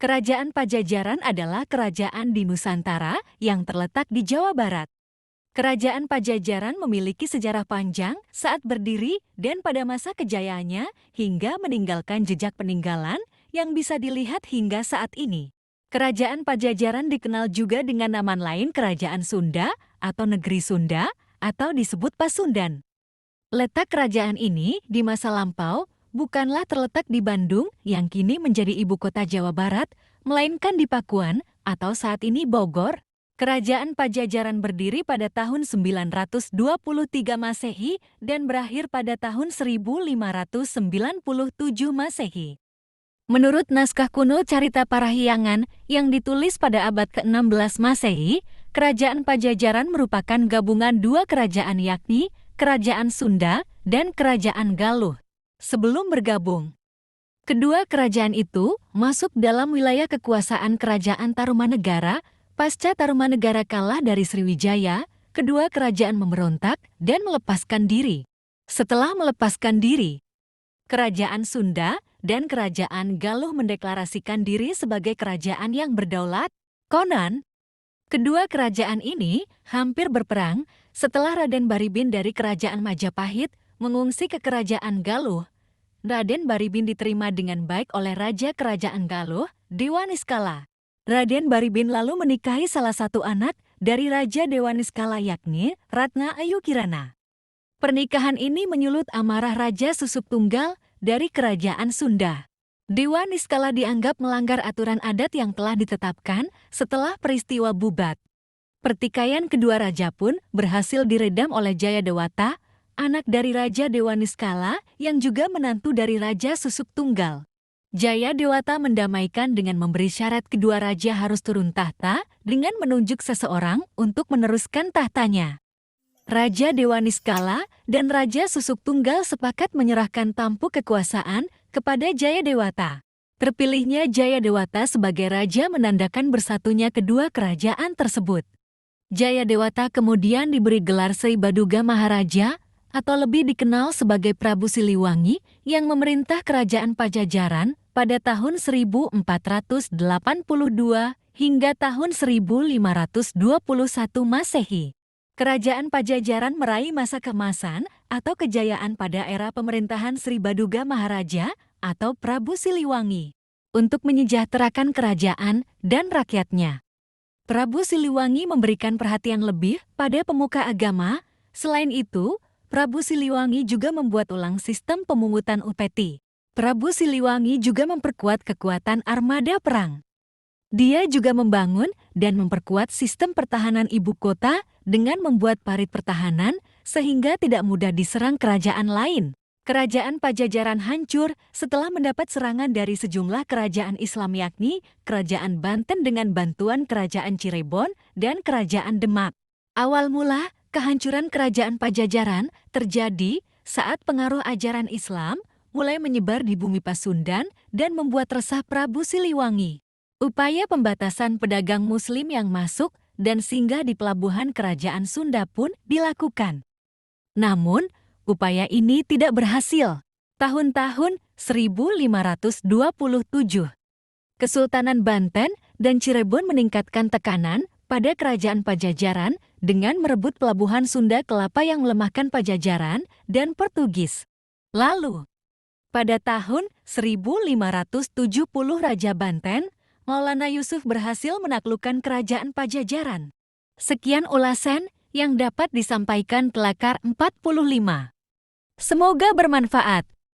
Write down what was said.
Kerajaan Pajajaran adalah kerajaan di Nusantara yang terletak di Jawa Barat. Kerajaan Pajajaran memiliki sejarah panjang saat berdiri dan pada masa kejayaannya hingga meninggalkan jejak peninggalan yang bisa dilihat hingga saat ini. Kerajaan Pajajaran dikenal juga dengan nama lain Kerajaan Sunda atau Negeri Sunda atau disebut Pasundan. Letak kerajaan ini di masa lampau bukanlah terletak di Bandung yang kini menjadi ibu kota Jawa Barat, melainkan di Pakuan atau saat ini Bogor. Kerajaan Pajajaran berdiri pada tahun 923 Masehi dan berakhir pada tahun 1597 Masehi. Menurut naskah kuno Carita Parahyangan yang ditulis pada abad ke-16 Masehi, Kerajaan Pajajaran merupakan gabungan dua kerajaan yakni Kerajaan Sunda dan Kerajaan Galuh. Sebelum bergabung, kedua kerajaan itu masuk dalam wilayah kekuasaan Kerajaan Tarumanegara. Pasca Tarumanegara kalah dari Sriwijaya, kedua kerajaan memberontak dan melepaskan diri. Setelah melepaskan diri, Kerajaan Sunda dan Kerajaan Galuh mendeklarasikan diri sebagai kerajaan yang berdaulat. Konon, kedua kerajaan ini hampir berperang setelah Raden Baribin dari Kerajaan Majapahit mengungsi ke Kerajaan Galuh. Raden Baribin diterima dengan baik oleh Raja Kerajaan Galuh, Dewa Niskala. Raden Baribin lalu menikahi salah satu anak dari Raja Dewa Niskala yakni Ratna Ayu Kirana. Pernikahan ini menyulut amarah Raja Susup Tunggal dari Kerajaan Sunda. Dewa Niskala dianggap melanggar aturan adat yang telah ditetapkan setelah peristiwa Bubat. Pertikaian kedua raja pun berhasil diredam oleh Jayadewata, anak dari Raja Dewa Niskala yang juga menantu dari Raja Susup Tunggal. Jayadewata mendamaikan dengan memberi syarat kedua raja harus turun tahta dengan menunjuk seseorang untuk meneruskan tahtanya. Raja Dewa Niskala dan Raja Susup Tunggal sepakat menyerahkan tampuk kekuasaan kepada Jayadewata. Terpilihnya Jayadewata sebagai raja menandakan bersatunya kedua kerajaan tersebut. Jayadewata kemudian diberi gelar Sri Baduga Maharaja atau lebih dikenal sebagai Prabu Siliwangi yang memerintah Kerajaan Pajajaran pada tahun 1482 hingga tahun 1521 Masehi. Kerajaan Pajajaran meraih masa keemasan atau kejayaan pada era pemerintahan Sri Baduga Maharaja atau Prabu Siliwangi untuk menyejahterakan kerajaan dan rakyatnya. Prabu Siliwangi memberikan perhatian lebih pada pemuka agama. Selain itu, Prabu Siliwangi juga membuat ulang sistem pemungutan upeti. Prabu Siliwangi juga memperkuat kekuatan armada perang. Dia juga membangun dan memperkuat sistem pertahanan ibu kota dengan membuat parit pertahanan sehingga tidak mudah diserang kerajaan lain. Kerajaan Pajajaran hancur setelah mendapat serangan dari sejumlah kerajaan Islam yakni Kerajaan Banten dengan bantuan Kerajaan Cirebon dan Kerajaan Demak. Awal mula kehancuran Kerajaan Pajajaran terjadi saat pengaruh ajaran Islam mulai menyebar di bumi Pasundan dan membuat resah Prabu Siliwangi. Upaya pembatasan pedagang Muslim yang masuk dan singgah di pelabuhan Kerajaan Sunda pun dilakukan. Namun, upaya ini tidak berhasil. Tahun-tahun 1527, Kesultanan Banten dan Cirebon meningkatkan tekanan pada Kerajaan Pajajaran dengan merebut pelabuhan Sunda Kelapa yang melemahkan Pajajaran dan Portugis. Lalu, pada tahun 1570 Raja Banten, Maulana Yusuf berhasil menaklukkan Kerajaan Pajajaran. Sekian ulasan yang dapat disampaikan Kelakar 45. Semoga bermanfaat.